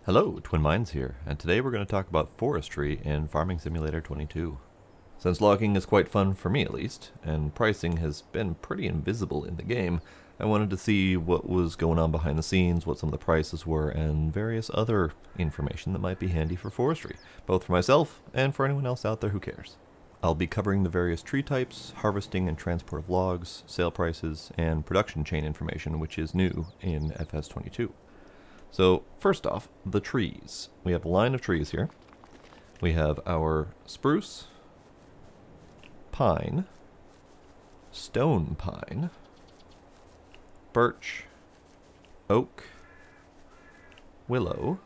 Hello, Twin Minds here, and today we're going to talk about forestry in Farming Simulator 22. Since logging is quite fun for me at least, and pricing has been pretty invisible in the game, I wanted to see what was going on behind the scenes, what some of the prices were, and various other information that might be handy for forestry, both for myself and for anyone else out there who cares. I'll be covering the various tree types, harvesting and transport of logs, sale prices, and production chain information, which is new in FS22. So first off, the trees. We have a line of trees here. We have our spruce, pine, stone pine, birch, oak, willow,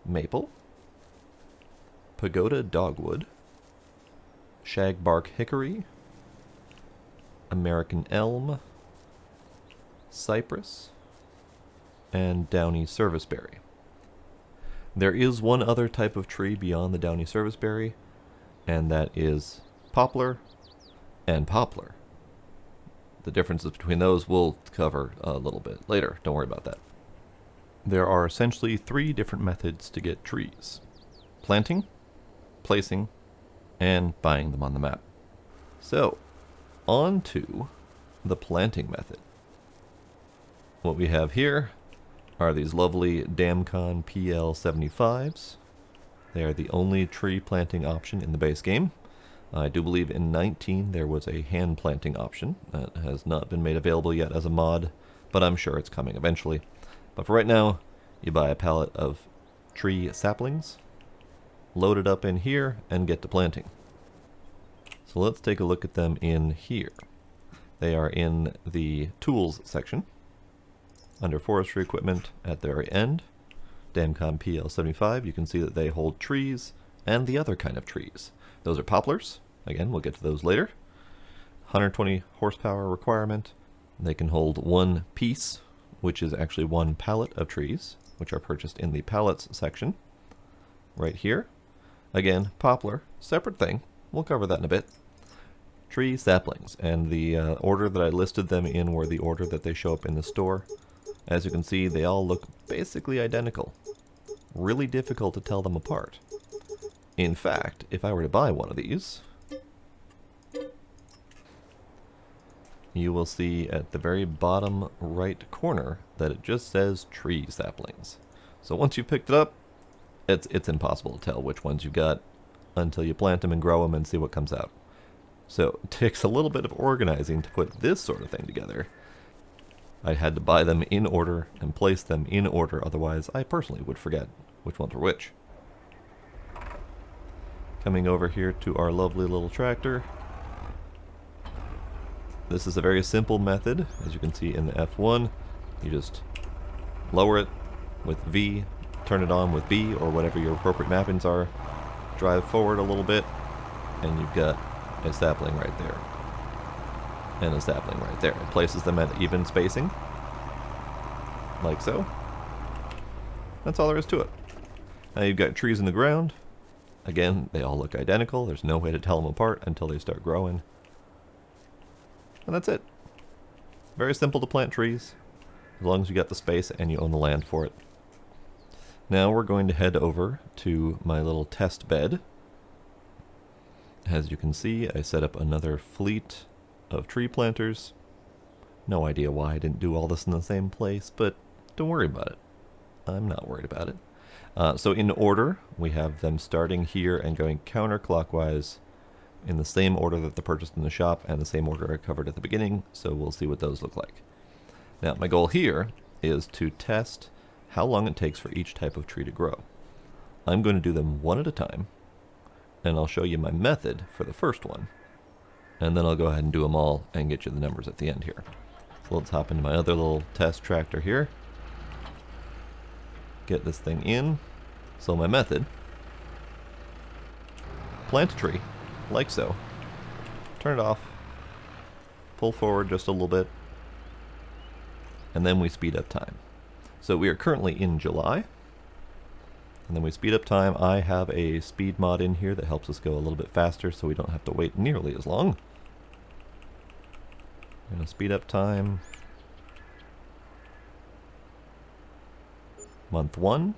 maple, pagoda dogwood, shagbark hickory, American elm, cypress, and Downy Serviceberry. There is one other type of tree beyond the Downy Serviceberry, and that is poplar and poplar. The differences between those we'll cover a little bit later, don't worry about that. There are essentially three different methods to get trees: planting, placing, and buying them on the map. So, on to the planting method. What we have here are these lovely Damcon PL75s. They are the only tree planting option in the base game. I do believe in 19 there was a hand planting option that has not been made available yet as a mod, but I'm sure it's coming eventually. But for right now, you buy a pallet of tree saplings, load it up in here, and get to planting. So let's take a look at them in here. They are in the tools section, under forestry equipment at the very end. Damcon PL75, you can see that they hold trees and the other kind of trees. Those are poplars. Again, we'll get to those later. 120 horsepower requirement. They can hold one piece, which is actually one pallet of trees, which are purchased in the pallets section right here. Again, poplar, separate thing. We'll cover that in a bit. Tree saplings, and the order that I listed them in were the order that they show up in the store. As you can see, they all look basically identical. Really difficult to tell them apart. In fact, if I were to buy one of these, you will see at the very bottom right corner that it just says tree saplings. So once you've picked it up, it's impossible to tell which ones you got until you plant them and grow them and see what comes out. So it takes a little bit of organizing to put this sort of thing together. I had to buy them in order and place them in order, otherwise I personally would forget which ones were which. Coming over here to our lovely little tractor. This is a very simple method, as you can see in the F1. You just lower it with V, turn it on with B, or whatever your appropriate mappings are, drive forward a little bit, and you've got a sapling right there. And a sapling right there. It places them at even spacing, like so. That's all there is to it. Now you've got trees in the ground. Again, they all look identical. There's no way to tell them apart until they start growing. And that's it. Very simple to plant trees, as long as you got the space and you own the land for it. Now we're going to head over to my little test bed. As you can see, I set up another fleet of tree planters. No idea why I didn't do all this in the same place, but don't worry about it. I'm not worried about it. So in order, we have them starting here and going counterclockwise in the same order that they're purchased in the shop and the same order I covered at the beginning, so we'll see what those look like. Now, my goal here is to test how long it takes for each type of tree to grow. I'm going to do them one at a time, and I'll show you my method for the first one. And then I'll go ahead and do them all and get you the numbers at the end here. So let's hop into my other little test tractor here. Get this thing in. So my method: plant a tree, like so. Turn it off. Pull forward just a little bit. And then we speed up time. So we are currently in July. And then we speed up time. I have a speed mod in here that helps us go a little bit faster so we don't have to wait nearly as long. I'm going to speed up time. Month 1,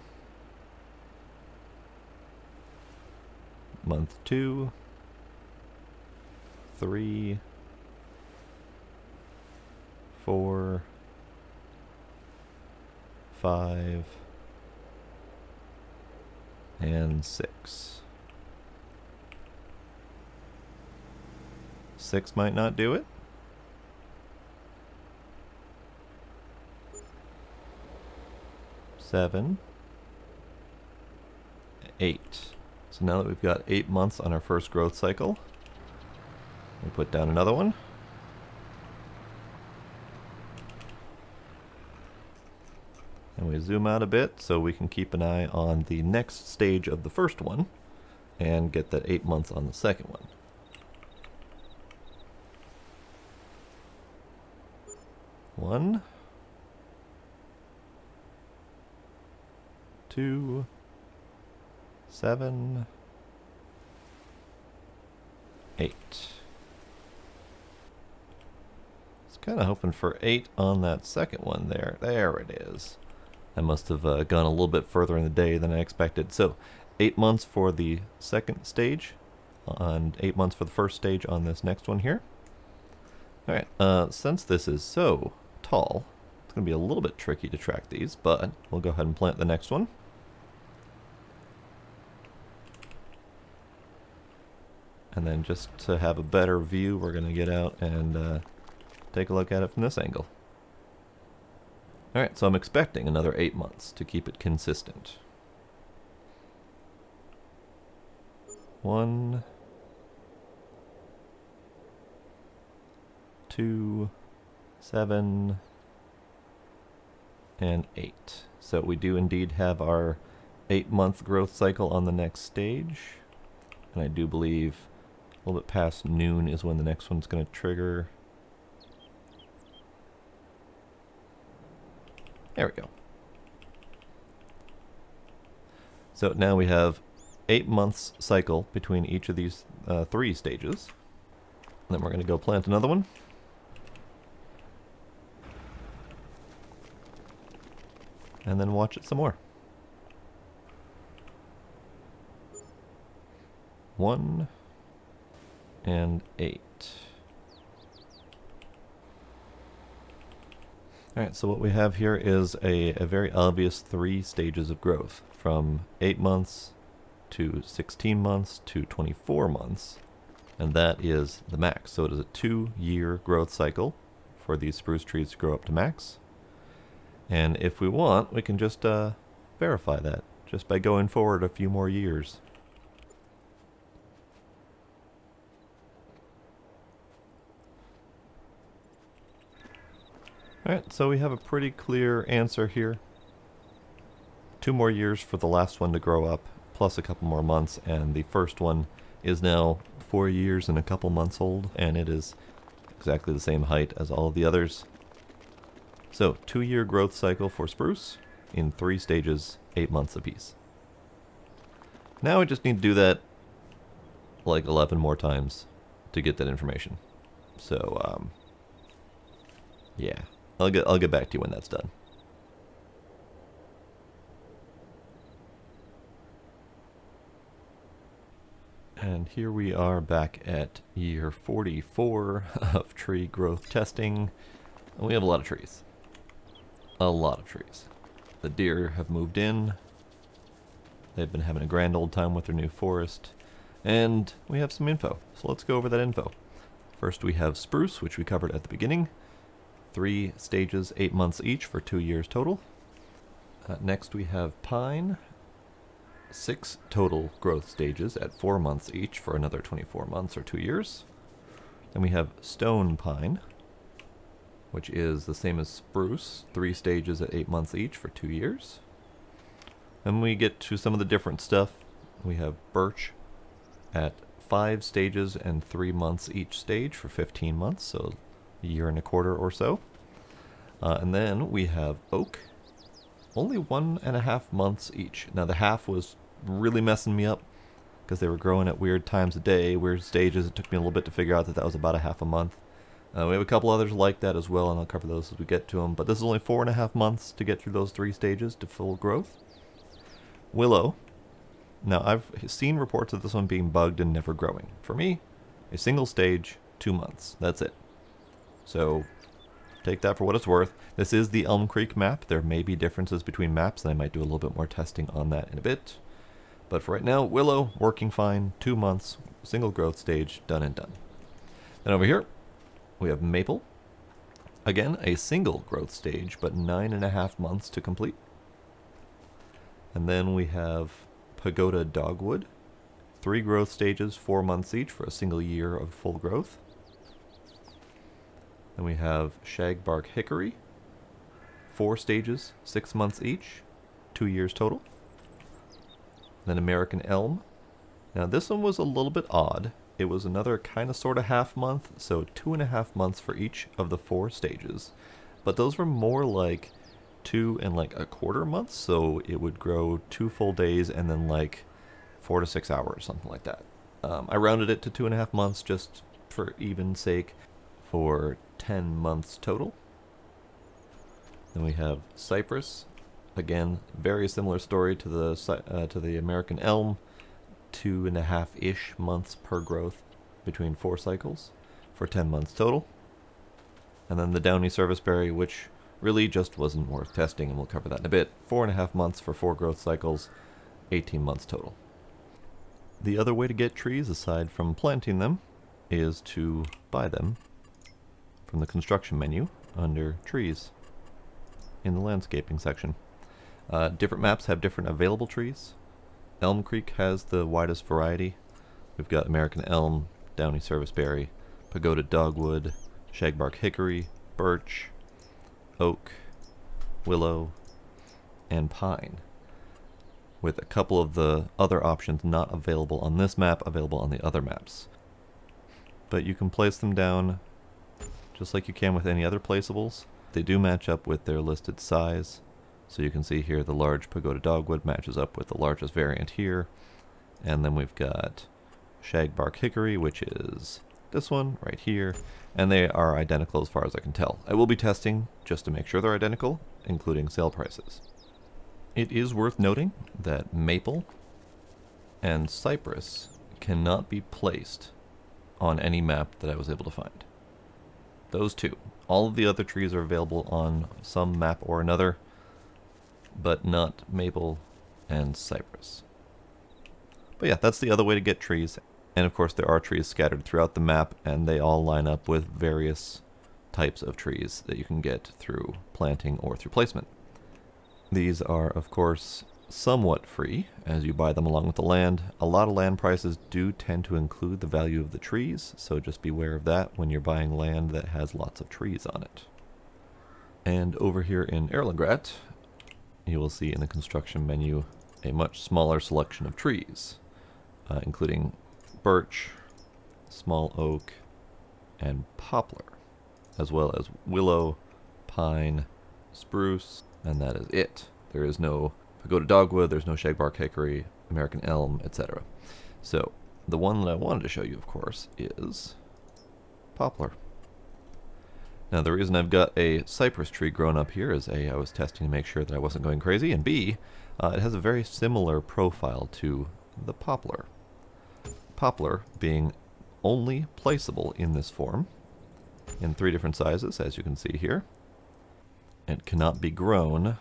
7th 2, 3, 4, 5, and 6. 6 might not do it. 7, 8. So now that we've got 8 months on our first growth cycle, we put down another one. And we zoom out a bit so we can keep an eye on the next stage of the first one and get that 8 months on the second one. One, 2, 7, 8. I was kind of hoping for 8 on that second one there. There it is. I must have gone a little bit further in the day than I expected. So 8 months for the second stage, and 8 months for the first stage on this next one here. Alright, since this is so tall, it's going to be a little bit tricky to track these, but we'll go ahead and plant the next one. And then just to have a better view, we're going to get out and take a look at it from this angle. Alright, so I'm expecting another 8 months to keep it consistent. 1, 2, 7, and 8. So we do indeed have our 8-month growth cycle on the next stage. And I do believe a little bit past noon is when the next one's going to trigger. There we go. So now we have 8 months cycle between each of these 3 stages. And then we're going to go plant another one. And then watch it some more. 1 and 8. Alright, so what we have here is a very obvious 3 stages of growth, from 8 months to 16 months to 24 months, and that is the max. So it is a 2-year growth cycle for these spruce trees to grow up to max. And if we want, we can just verify that just by going forward a few more years. Alright, so we have a pretty clear answer here. 2 more years for the last one to grow up, plus a couple more months, and the first one is now 4 years and a couple months old, and it is exactly the same height as all of the others. So, 2-year growth cycle for spruce in 3 stages, 8 months apiece. Now we just need to do that like 11 more times to get that information. So, yeah. I'll get back to you when that's done. And here we are back at year 44 of tree growth testing. And we have a lot of trees. A lot of trees. The deer have moved in. They've been having a grand old time with their new forest. And we have some info. So let's go over that info. First we have spruce, which we covered at the beginning. 3 stages, 8 months each for 2 years total. Next we have pine. 6 total growth stages at 4 months each for another 24 months or 2 years. Then we have stone pine, which is the same as spruce, 3 stages at 8 months each for 2 years. Then we get to some of the different stuff. We have birch at 5 stages and 3 months each stage for 15 months, so a year and a quarter or so. And then we have oak, only 1.5 months each. Now the half was really messing me up because they were growing at weird times of day, weird stages. It took me a little bit to figure out that that was about a half a month. We have a couple others like that as well, and I'll cover those as we get to them. But this is only 4.5 months to get through those 3 stages to full growth. Willow, Now, I've seen reports of this one being bugged and never growing. For me, a single stage, 2 months. That's it. So, take that for what it's worth. This is the Elm Creek map. There may be differences between maps, and I might do a little bit more testing on that in a bit. But for right now, Willow, working fine, 2 months, single growth stage, done and done. Then over here, we have Maple. Again, a single growth stage, but 9.5 months to complete. And then we have Pagoda Dogwood. 3 growth stages, 4 months each for a single year of full growth. Then we have Shagbark Hickory. 4 stages, 6 months each, 2 years total. Then American Elm. Now this one was a little bit odd. It was another kind of sort of half month, so 2.5 months for each of the 4 stages. But those were more like 2 and like a quarter months, so it would grow 2 full days and then like 4 to 6 hours, something like that. I rounded it to 2.5 months just for even sake, for 10 months total. Then we have Cypress. Again, very similar story to the American Elm. 2.5-ish months per growth between 4 cycles for 10 months total. And then the Downy Serviceberry, which really just wasn't worth testing, and we'll cover that in a bit. 4.5 months for 4 growth cycles, 18 months total. The other way to get trees, aside from planting them, is to buy them from the construction menu under trees in the landscaping section. Different maps have different available trees. Elm Creek has the widest variety. We've got American Elm, Downy Serviceberry, Pagoda Dogwood, Shagbark Hickory, Birch, Oak, Willow, and Pine, with a couple of the other options not available on this map, available on the other maps. But you can place them down just like you can with any other placeables. They do match up with their listed size. So you can see here the large Pagoda Dogwood matches up with the largest variant here. And then we've got Shagbark Hickory, which is this one right here. And they are identical as far as I can tell. I will be testing just to make sure they're identical, including sale prices. It is worth noting that Maple and Cypress cannot be placed on any map that I was able to find. Those two. All of the other trees are available on some map or another, but not Maple and Cypress. But yeah, that's the other way to get trees. And of course there are trees scattered throughout the map, and they all line up with various types of trees that you can get through planting or through placement. These are, of course, somewhat free as you buy them along with the land. A lot of land prices do tend to include the value of the trees, so just beware of that when you're buying land that has lots of trees on it. And over here in Erlengrat, you will see in the construction menu a much smaller selection of trees, including birch, small oak, and poplar, as well as willow, pine, spruce, and that is it. There is no Pagoda Dogwood, there's no Shagbark Hickory, American Elm, etc. So, the one that I wanted to show you, of course, is poplar. Now, the reason I've got a cypress tree grown up here is A, I was testing to make sure that I wasn't going crazy, and B, it has a very similar profile to the poplar. Poplar being only placeable in this form, in 3 different sizes, as you can see here. It cannot be grown,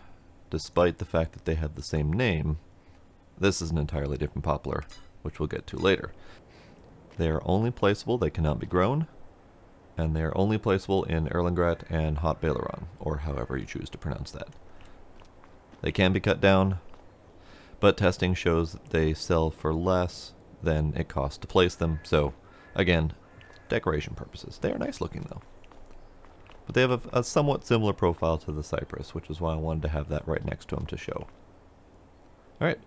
despite the fact that they have the same name. This is an entirely different poplar, which we'll get to later. They are only placeable, they cannot be grown, and they are only placeable in Erlengrat and Hot Baileron, or however you choose to pronounce that. They can be cut down, but testing shows that they sell for less than it costs to place them, so again, decoration purposes. They are nice looking though. But they have a somewhat similar profile to the cypress, which is why I wanted to have that right next to them to show. Alright,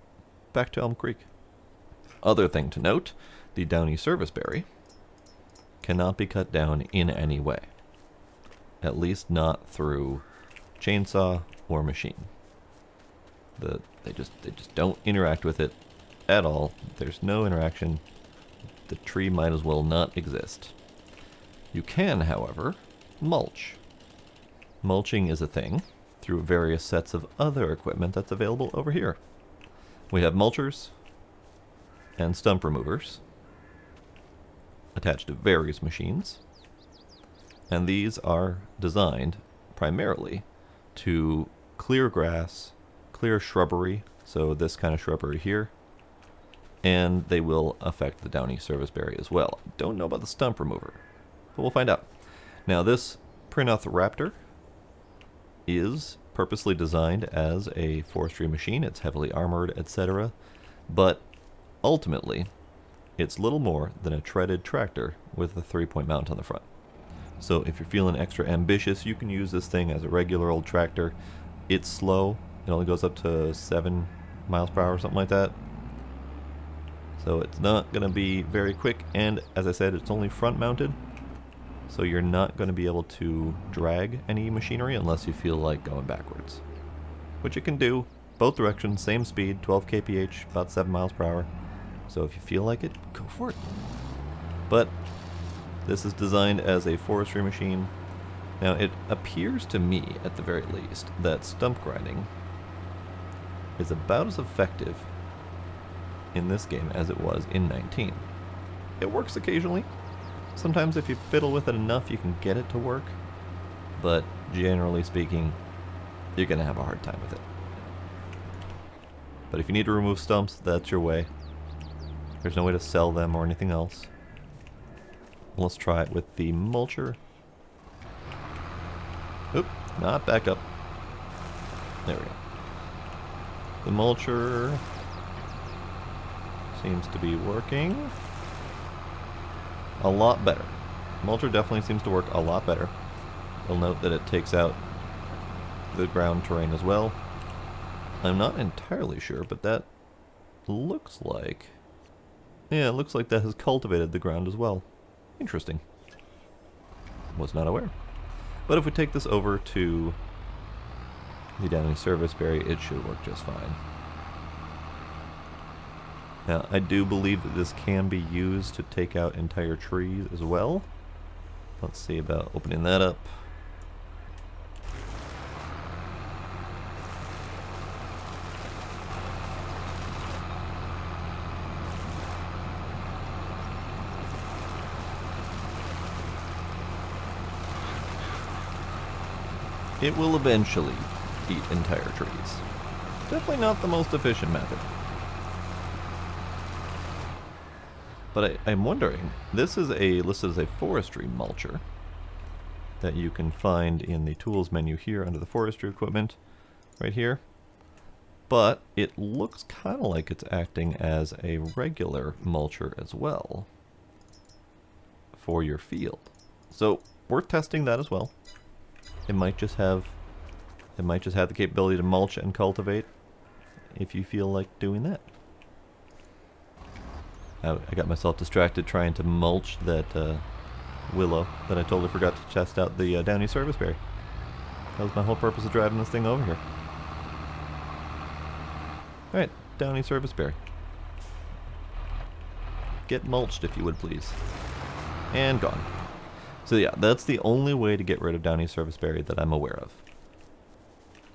back to Elm Creek. Other thing to note, the Downy Serviceberry cannot be cut down in any way. At least not through chainsaw or machine. They just don't interact with it at all. There's no interaction. The tree might as well not exist. You can, however, mulch. Mulching is a thing through various sets of other equipment that's available over here. We have mulchers, and stump removers attached to various machines. And these are designed primarily to clear grass, clear shrubbery, so this kind of shrubbery here, and they will affect the Downy Serviceberry as well. Don't know about the stump remover, but we'll find out. Now this Raptor is purposely designed as a forestry machine. It's heavily armored, etc. But ultimately, it's little more than a treaded tractor with a 3-point mount on the front. So if you're feeling extra ambitious, you can use this thing as a regular old tractor. It's slow. It only goes up to 7 miles per hour or something like that. So it's not going to be very quick, and as I said, it's only front mounted. So you're not going to be able to drag any machinery unless you feel like going backwards. Which it can do, both directions, same speed, 12 kph, about 7 miles per hour. So if you feel like it, go for it. But this is designed as a forestry machine. Now it appears to me, at the very least, that stump grinding is about as effective in this game as it was in 19. It works occasionally. Sometimes if you fiddle with it enough, you can get it to work. But generally speaking, you're going to have a hard time with it. But if you need to remove stumps, that's your way. There's no way to sell them or anything else. Let's try it with the mulcher. Oop, not back up. There we go. The mulcher seems to be working a lot better. Mulcher definitely seems to work a lot better. You'll note that it takes out the ground terrain as well. I'm not entirely sure, but that looks like... yeah, it looks like that has cultivated the ground as well. Interesting. Was not aware. But if we take this over to the Downy Serviceberry, it should work just fine. Now, I do believe that this can be used to take out entire trees as well. Let's see about opening that up. It will eventually eat entire trees. Definitely not the most efficient method. But I'm wondering, this is listed as a forestry mulcher that you can find in the tools menu here under the forestry equipment, right here. But it looks kind of like it's acting as a regular mulcher as well for your field. So we're testing that as well. It might just have the capability to mulch and cultivate if you feel like doing that. I got myself distracted trying to mulch that willow that I totally forgot to test out the Downy Serviceberry. That was my whole purpose of driving this thing over here. Alright, Downy Serviceberry. Get mulched if you would please. And gone. So yeah, that's the only way to get rid of Downy Serviceberry that I'm aware of.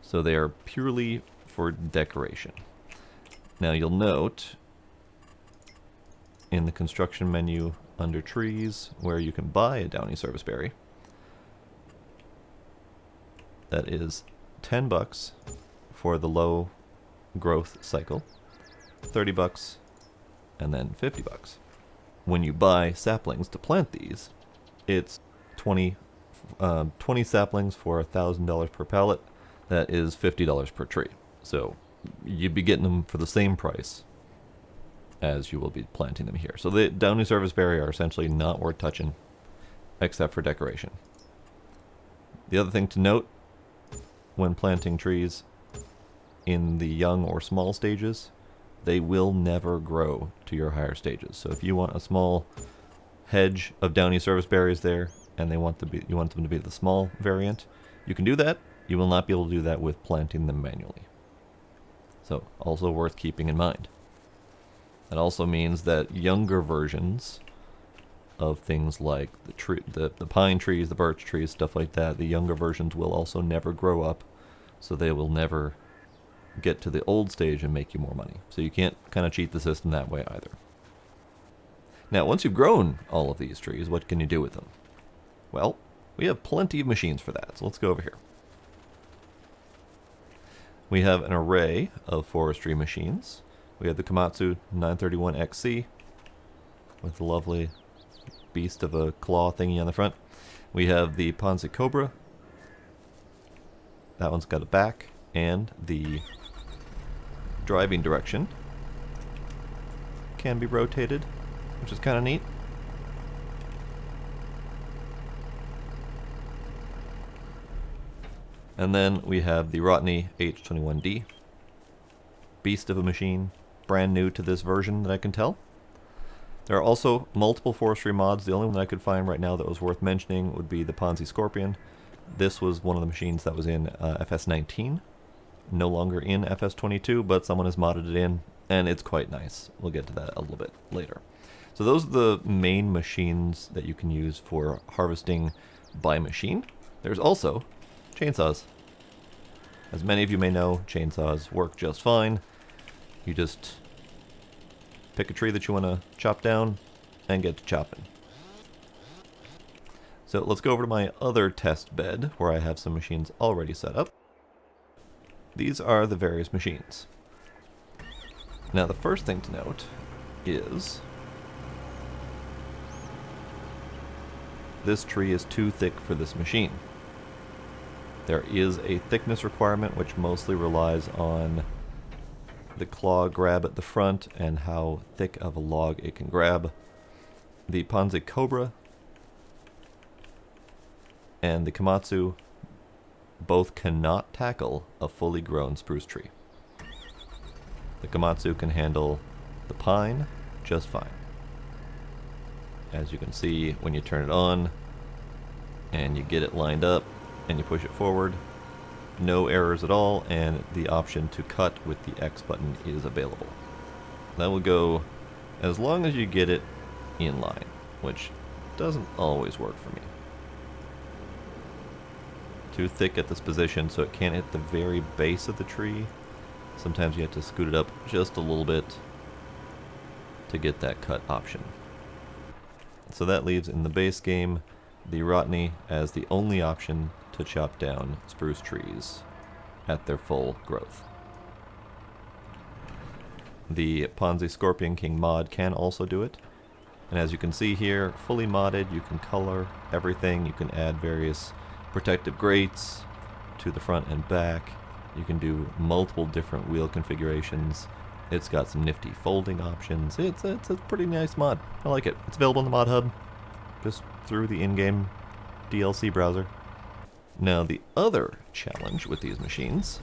So they are purely for decoration. Now you'll note in the construction menu under trees where you can buy a Downy Serviceberry, that is $10 for the low growth cycle, $30, and then $50. When you buy saplings to plant these, it's 20 saplings for $1,000 per pallet. That is $50 per tree. So you'd be getting them for the same price as you will be planting them here. So the Downy Serviceberry are essentially not worth touching except for decoration. The other thing to note when planting trees in the young or small stages, they will never grow to your higher stages. So if you want a small hedge of Downy Serviceberries there, and you want them to be the small variant, you can do that. You will not be able to do that with planting them manually. So also worth keeping in mind. That also means that younger versions of things like the pine trees, the birch trees, stuff like that, the younger versions will also never grow up, so they will never get to the old stage and make you more money. So you can't kind of cheat the system that way either. Now, once you've grown all of these trees, what can you do with them? Well, we have plenty of machines for that, so let's go over here. We have an array of forestry machines. We have the Komatsu 931XC with the lovely beast of a claw thingy on the front. We have the Ponzi Cobra. That one's got a back, and the driving direction can be rotated, which is kind of neat. And then we have the Rotney H21D. Beast of a machine, brand new to this version that I can tell. There are also multiple forestry mods. The only one that I could find right now that was worth mentioning would be the Ponzi Scorpion. This was one of the machines that was in FS19, no longer in FS22, but someone has modded it in, and it's quite nice. We'll get to that a little bit later. So those are the main machines that you can use for harvesting by machine. There's also chainsaws. As many of you may know, chainsaws work just fine. You just pick a tree that you want to chop down and get to chopping. So let's go over to my other test bed where I have some machines already set up. These are the various machines. Now the first thing to note is this tree is too thick for this machine. There is a thickness requirement which mostly relies on the claw grab at the front and how thick of a log it can grab. The Ponzi Cobra and the Komatsu both cannot tackle a fully grown spruce tree. The Komatsu can handle the pine just fine. As you can see, when you turn it on and you get it lined up and you push it forward, no errors at all, and the option to cut with the X button is available. That will go as long as you get it in line, which doesn't always work for me. Too thick at this position, so it can't hit the very base of the tree. Sometimes you have to scoot it up just a little bit to get that cut option. So that leaves in the base game the Rotney as the only option to chop down spruce trees at their full growth. The Ponzi Scorpion King mod can also do it, and as you can see here, fully modded, you can color everything, you can add various protective grates to the front and back, you can do multiple different wheel configurations, it's got some nifty folding options, it's a pretty nice mod. I like it. It's available in the mod hub, just through the in-game DLC browser. Now the other challenge with these machines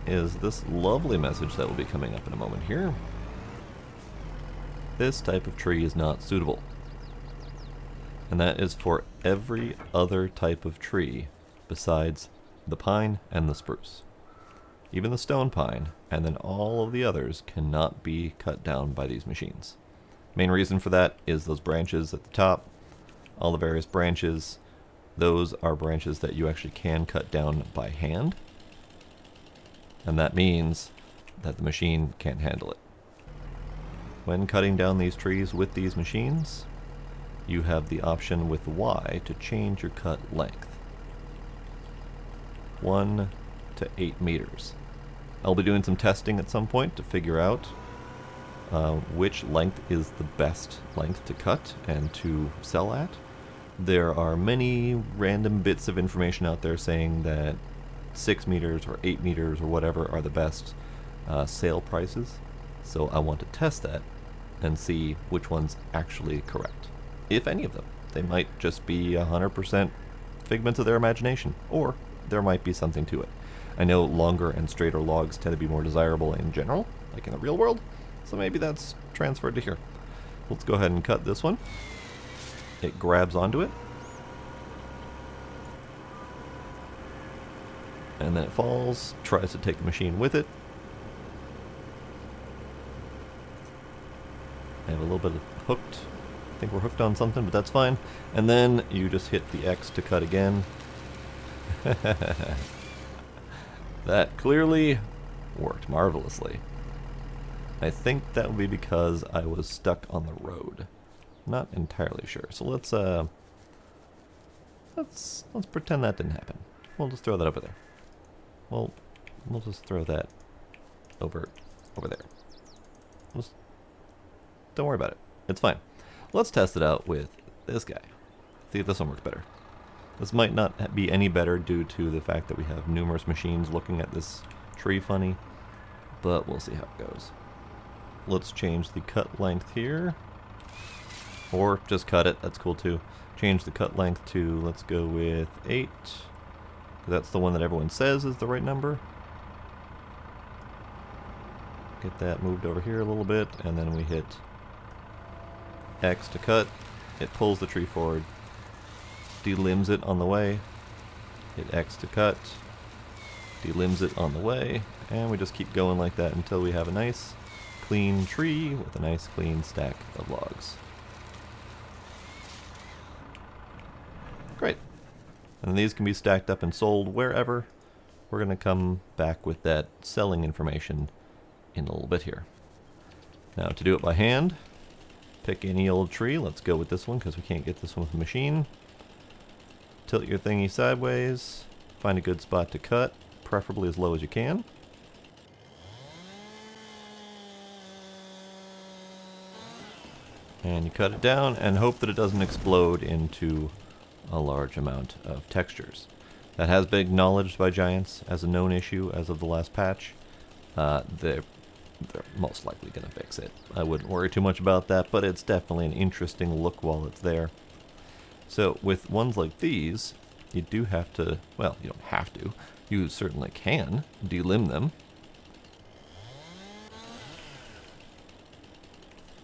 is this lovely message that will be coming up in a moment here. This type of tree is not suitable. And that is for every other type of tree besides the pine and the spruce. Even the stone pine, and then all of the others cannot be cut down by these machines. Main reason for that is those branches at the top, all the various branches, those are branches that you actually can cut down by hand. And that means that the machine can't handle it. When cutting down these trees with these machines, you have the option with Y to change your cut length. 1 to 8 meters. I'll be doing some testing at some point to figure out which length is the best length to cut and to sell at. There are many random bits of information out there saying that 6 meters or 8 meters or whatever are the best sale prices. So I want to test that and see which one's actually correct. If any of them. They might just be 100% figments of their imagination, or there might be something to it. I know longer and straighter logs tend to be more desirable in general, like in the real world, so maybe that's transferred to here. Let's go ahead and cut this one. It grabs onto it, and then it falls, tries to take the machine with it. I have a little bit of hooked. I think we're hooked on something, but that's fine. And then you just hit the X to cut again. That clearly worked marvelously. I think that would be because I was stuck on the road. Not entirely sure. So let's pretend that didn't happen. We'll just throw that over there. We'll just throw that over there. Don't worry about it. It's fine. Let's test it out with this guy. See if this one works better. This might not be any better due to the fact that we have numerous machines looking at this tree funny, but we'll see how it goes. Let's change the cut length here, or just cut it, that's cool too. Change the cut length to, let's go with 8, because that's the one that everyone says is the right number. Get that moved over here a little bit, and then we hit X to cut. It pulls the tree forward, delimbs it on the way, hit X to cut, delimbs it on the way, and we just keep going like that until we have a nice clean tree with a nice clean stack of logs. Great. And these can be stacked up and sold wherever. We're going to come back with that selling information in a little bit here. Now to do it by hand, pick any old tree. Let's go with this one because we can't get this one with a machine. Tilt your thingy sideways, find a good spot to cut, preferably as low as you can. And you cut it down and hope that it doesn't explode into a large amount of textures. That has been acknowledged by Giants as a known issue as of the last patch. They're most likely going to fix it. I wouldn't worry too much about that, but it's definitely an interesting look while it's there. So with ones like these, you do have to, well, you don't have to, you certainly can delimb them.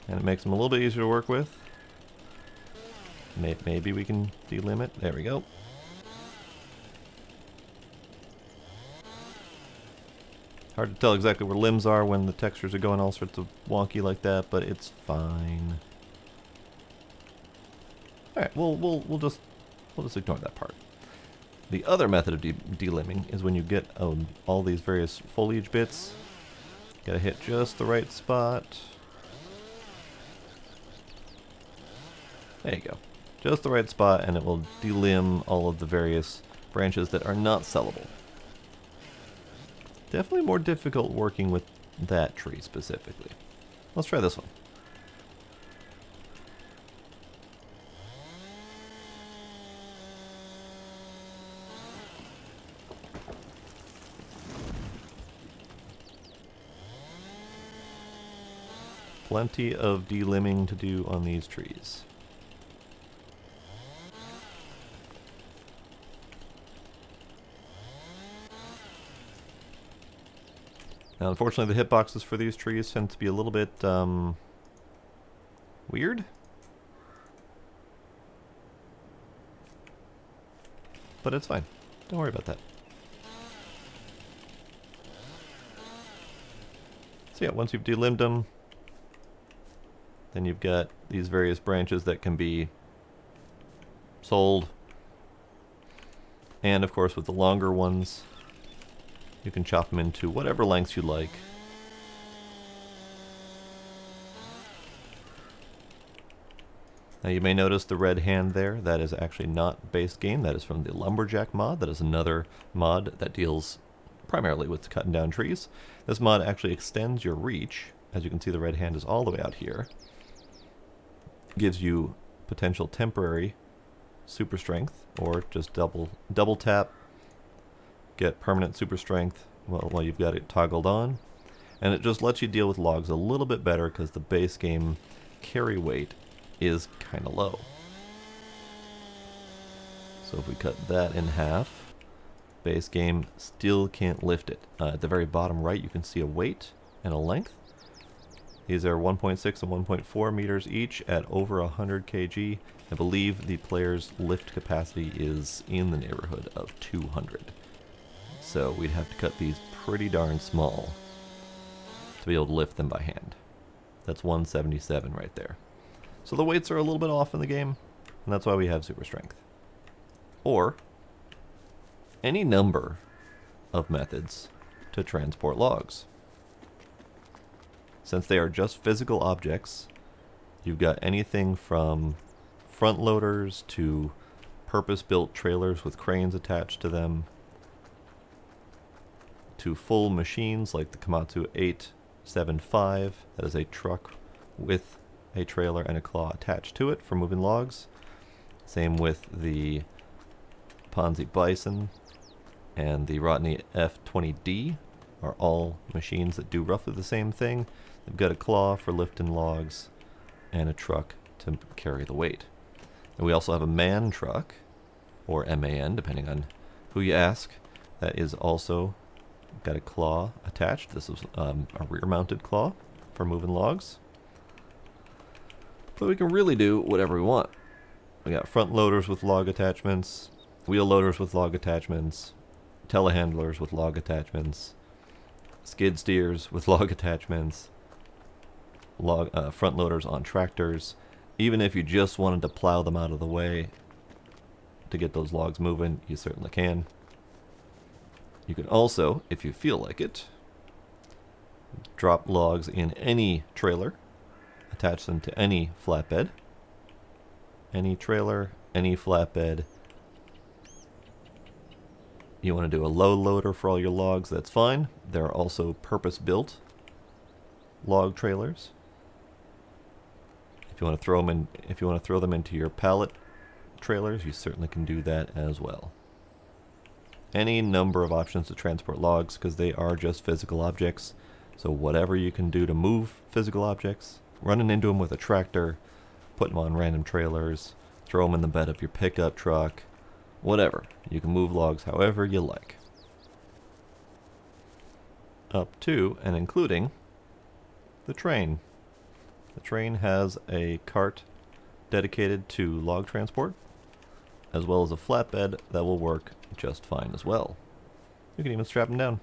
And it makes them a little bit easier to work with. Maybe we can delimb it. There we go. Hard to tell exactly where limbs are when the textures are going all sorts of wonky like that, but it's fine. All right, we'll just ignore that part. The other method of delimbing is when you get all these various foliage bits. Gotta hit just the right spot. There you go. Just the right spot, and it will delimb all of the various branches that are not sellable. Definitely more difficult working with that tree specifically. Let's try this one. Plenty of delimbing to do on these trees. Now, unfortunately, the hitboxes for these trees tend to be a little bit weird. But it's fine. Don't worry about that. So yeah, once you've delimbed them, then you've got these various branches that can be sold. And of course, with the longer ones, you can chop them into whatever lengths you like. Now you may notice the red hand there. That is actually not base game. That is from the Lumberjack mod. That is another mod that deals primarily with cutting down trees. This mod actually extends your reach. As you can see, the red hand is all the way out here. Gives you potential temporary super strength, or just double tap, get permanent super strength while you've got it toggled on. And it just lets you deal with logs a little bit better because the base game carry weight is kind of low. So if we cut that in half, base game still can't lift it. At the very bottom right, you can see a weight and a length. These are 1.6 and 1.4 meters each at over 100 kg. I believe the player's lift capacity is in the neighborhood of 200. So we'd have to cut these pretty darn small to be able to lift them by hand. That's 177 right there. So the weights are a little bit off in the game, and that's why we have super strength. Or any number of methods to transport logs. Since they are just physical objects, you've got anything from front loaders to purpose-built trailers with cranes attached to them, to full machines like the Komatsu 875, that is a truck with a trailer and a claw attached to it for moving logs. Same with the Ponzi Bison and the Rodney F20D are all machines that do roughly the same thing. They've got a claw for lifting logs and a truck to carry the weight. And we also have a man truck, or MAN, depending on who you ask, that is also got a claw attached. This is a rear-mounted claw for moving logs. But we can really do whatever we want. We got front loaders with log attachments, wheel loaders with log attachments, telehandlers with log attachments, skid steers with log attachments, front loaders on tractors. Even if you just wanted to plow them out of the way to get those logs moving, you certainly can. You can also, if you feel like it, drop logs in any trailer, attach them to any flatbed. Any trailer, any flatbed. You want to do a low loader for all your logs, that's fine. There are also purpose-built log trailers. If you want to throw them into your pallet trailers, you certainly can do that as well. Any number of options to transport logs, because they are just physical objects. So whatever you can do to move physical objects, running into them with a tractor, put them on random trailers, throw them in the bed of your pickup truck, whatever. You can move logs however you like. Up to and including the train. The train has a cart dedicated to log transport, as well as a flatbed that will work just fine as well. You can even strap them down.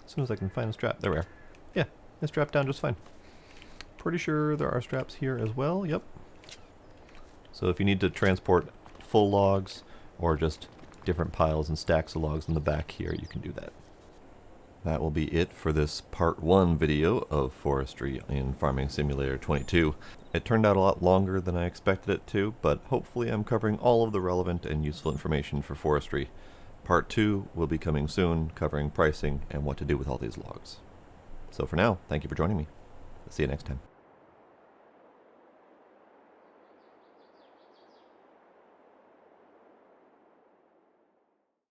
As soon as I can find a strap. There we are. Yeah, it's strapped down just fine. Pretty sure there are straps here as well. Yep. So if you need to transport full logs or just different piles and stacks of logs in the back here, you can do that. That will be it for this part 1 video of Forestry in Farming Simulator 22. It turned out a lot longer than I expected it to, but hopefully I'm covering all of the relevant and useful information for forestry. Part 2 will be coming soon, covering pricing and what to do with all these logs. So for now, thank you for joining me. See you next time.